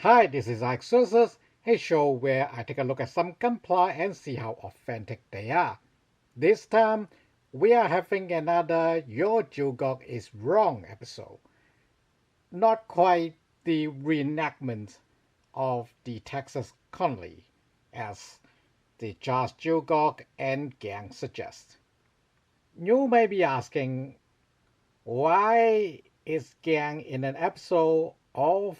Hi, this is Exorcist, a show where I take a look at some gunpla and see how authentic they are. This time, we are having another Your Gelgoog is Wrong episode. Not quite the reenactment of the Texas Conley, as the Josh Gelgoog and gang suggest. You may be asking, why is gang in an episode of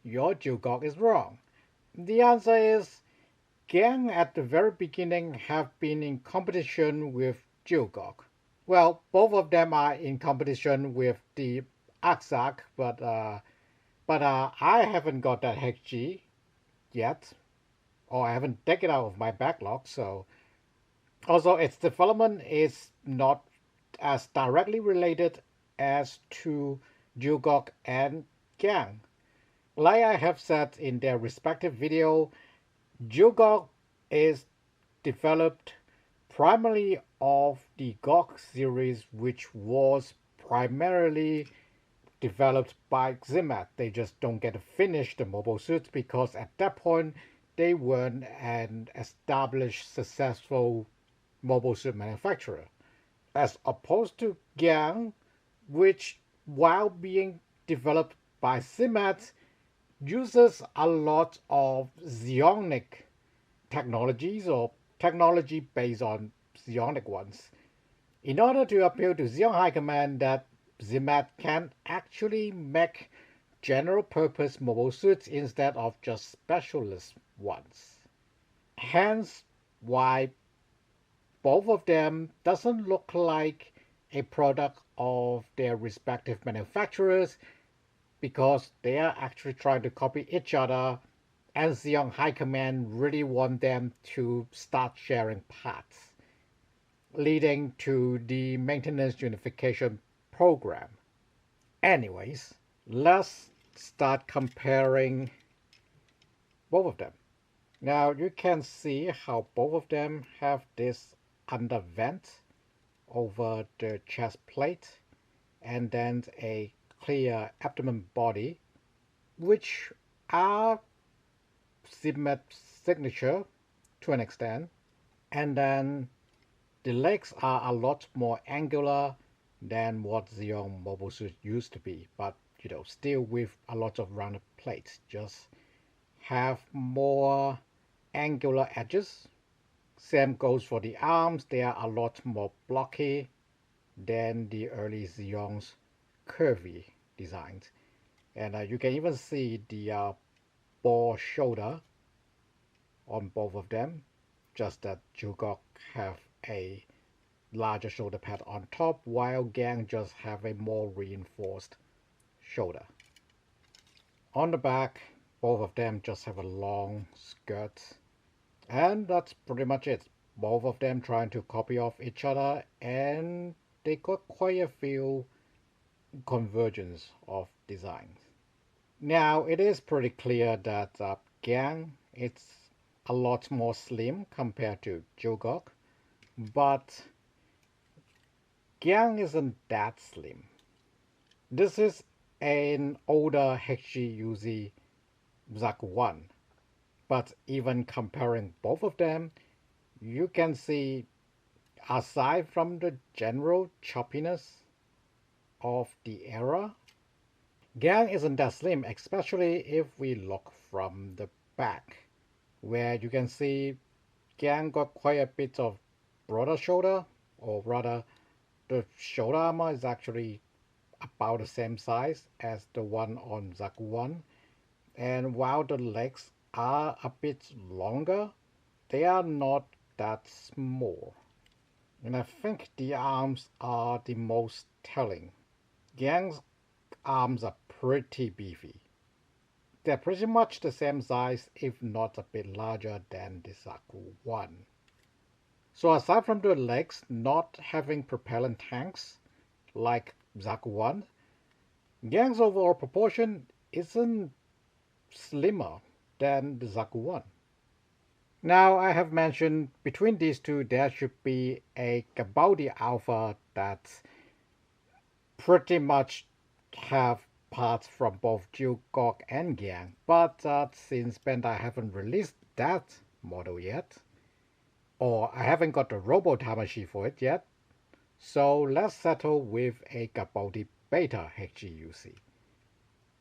Your Gelgoog is Wrong? The answer is Gyan at the very beginning have been in competition with Gelgoog. Well, both of them are in competition with the Aksak, but I haven't got that HG yet, or I haven't taken it out of my backlog. So also its development is not as directly related as to Gelgoog and Gyan. Like I have said in their respective video, Gelgoog is developed primarily of the GOG series, which was primarily developed by Zimat. They just don't get to finish the mobile suits because at that point they weren't an established successful mobile suit manufacturer. As opposed to Gyan, which while being developed by Zimat, uses a lot of Xionic technologies or technology based on Xionic ones in order to appeal to Xion High Command that Zimat can actually make general purpose mobile suits instead of just specialist ones. Hence why both of them doesn't look like a product of their respective manufacturers because they are actually trying to copy each other, and Xion High Command really want them to start sharing parts, leading to the maintenance unification program. Anyways, let's start comparing both of them. Now you can see how both of them have this under vent over the chest plate and then a clear abdomen body, which are Zimat signature to an extent, and then the legs are a lot more angular than what Xion mobile suit used to be, but still with a lot of rounded plates, just have more angular edges. Same goes for the arms, they are a lot more blocky than the early Xion's curvy designs. And you can even see the ball shoulder on both of them, just that Gelgoog have a larger shoulder pad on top, while Gyan just have a more reinforced shoulder. On the back, both of them just have a long skirt, and that's pretty much it. Both of them trying to copy off each other, and they got quite a few convergence of designs. Now it is pretty clear that Gyan it's a lot more slim compared to Gelgoog, but Gyan isn't that slim. This is an older HG Zaku I, but even comparing both of them, you can see aside from the general choppiness of the era, Gyan isn't that slim, especially if we look from the back, where you can see Gyan got quite a bit of broader shoulder, or rather the shoulder armor is actually about the same size as the one on Zaku I, and while the legs are a bit longer, they are not that small. And I think the arms are the most telling. Gyan's arms are pretty beefy. They're pretty much the same size, if not a bit larger than the Zaku I. So aside from the legs not having propellant tanks like Zaku I, Gyan's overall proportion isn't slimmer than the Zaku I. Now I have mentioned between these two there should be a Galbaldy alpha that pretty much have parts from both Gelgoog and Gyan, but since Bandai haven't released that model yet, or I haven't got the Robo Tamashi for it yet, so let's settle with a Galbaldy Beta HGUC.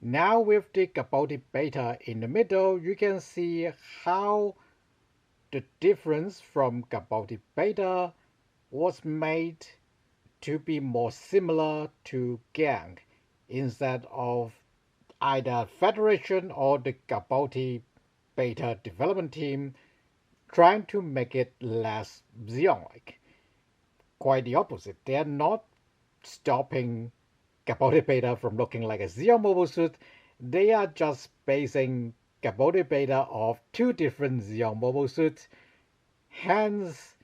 Now with the Galbaldy Beta in the middle, you can see how the difference from Galbaldy Beta was made to be more similar to Gyan instead of either Federation or the Galbaldy Beta development team trying to make it less Xeon-like. Quite the opposite. They're not stopping Galbaldy Beta from looking like a Xeon mobile suit. They are just basing Galbaldy Beta off two different Xeon mobile suits, hence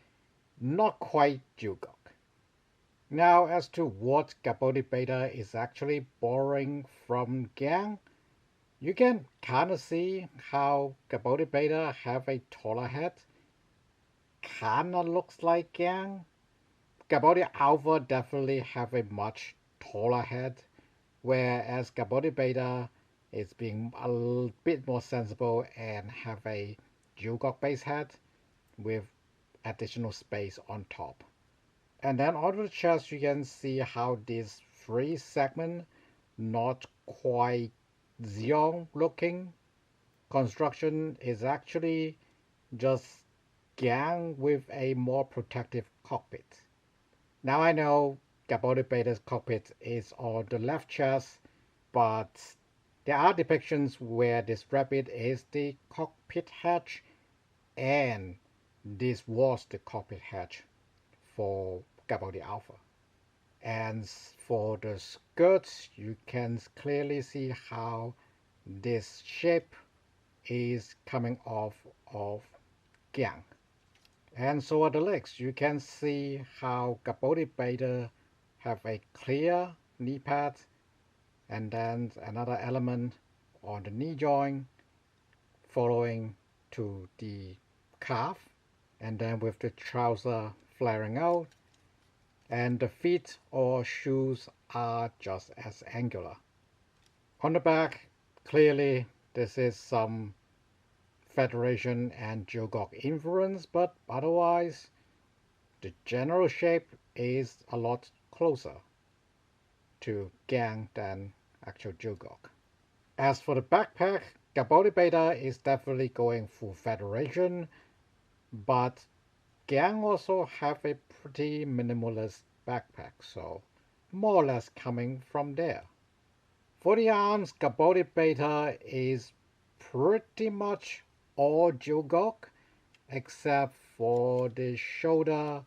not quite Gelgoog. Now, as to what Galbaldy Beta is actually borrowing from Gyan, you can kind of see how Galbaldy Beta have a taller head. Kind of looks like Gyan. Galbaldy Alpha definitely have a much taller head, whereas Galbaldy Beta is being a bit more sensible and have a Gelgoog base head with additional space on top. And then on the chest you can see how this free segment, not quite Xeon looking construction, is actually just Gyan with a more protective cockpit. Now I know Galbaldy Beta's cockpit is on the left chest, but there are depictions where this rabbit is the cockpit hatch, and this was the cockpit hatch for Galbaldy Alpha. And for the skirts, you can clearly see how this shape is coming off of Gyan. And so are the legs. You can see how Galbaldy Beta have a clear knee pad, and then another element on the knee joint following to the calf, and then with the trouser flaring out, and the feet or shoes are just as angular. On the back, clearly this is some Federation and Gelgoog influence, but otherwise the general shape is a lot closer to Gyan than actual Gelgoog. As for the backpack, Galbaldy Beta is definitely going full Federation, but Gyan also have a pretty minimalist backpack, so more or less coming from there. For the arms, Galbaldy Beta is pretty much all Gelgoog, except for the shoulder,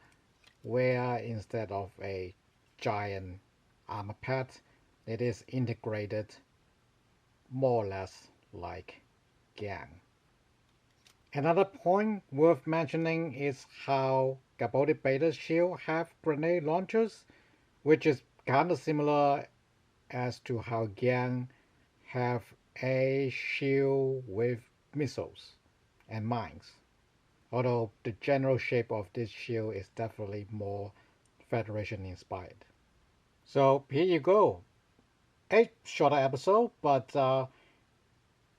where instead of a giant armor pad, it is integrated more or less like Gyan. Another point worth mentioning is how Galbaldy Beta's shield have grenade launchers, which is kind of similar as to how Gyan have a shield with missiles and mines. Although the general shape of this shield is definitely more Federation inspired. So here you go. A shorter episode, but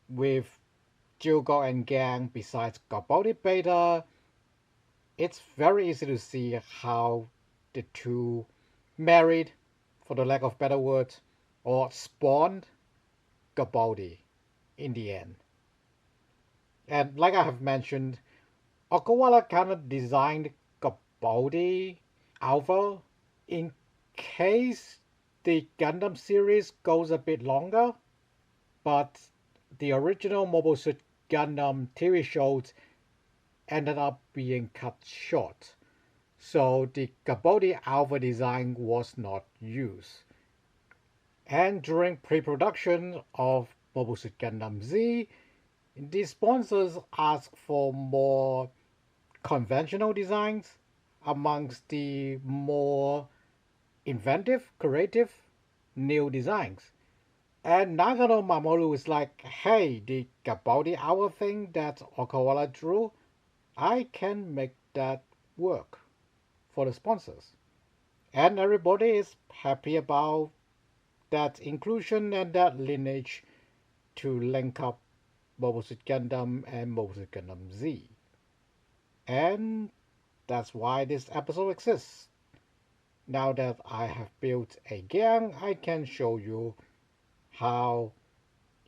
with Gelgoog and Gyan besides Galbaldy Beta, it's very easy to see how the two married, for the lack of better words, or spawned Galbaldy in the end. And like I have mentioned, Okawara kind of designed Galbaldy Alpha in case the Gundam series goes a bit longer, but the original Mobile Suit Gundam TV shows ended up being cut short, so the Galbaldy Alpha design was not used. And during pre-production of Mobile Suit Gundam Z, the sponsors asked for more conventional designs amongst the more inventive, creative, new designs. And Nagano Mamoru is like, hey, the Galbaldy Hour thing that Okawara drew, I can make that work for the sponsors. And everybody is happy about that inclusion and that lineage to link up Mobile Suit Gundam and Mobile Suit Gundam Z. And that's why this episode exists. Now that I have built a Gyan, I can show you how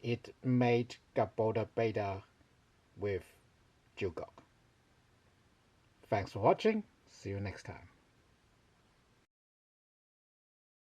it made Galbaldy Beta with Gelgoog. Thanks for watching. See you next time.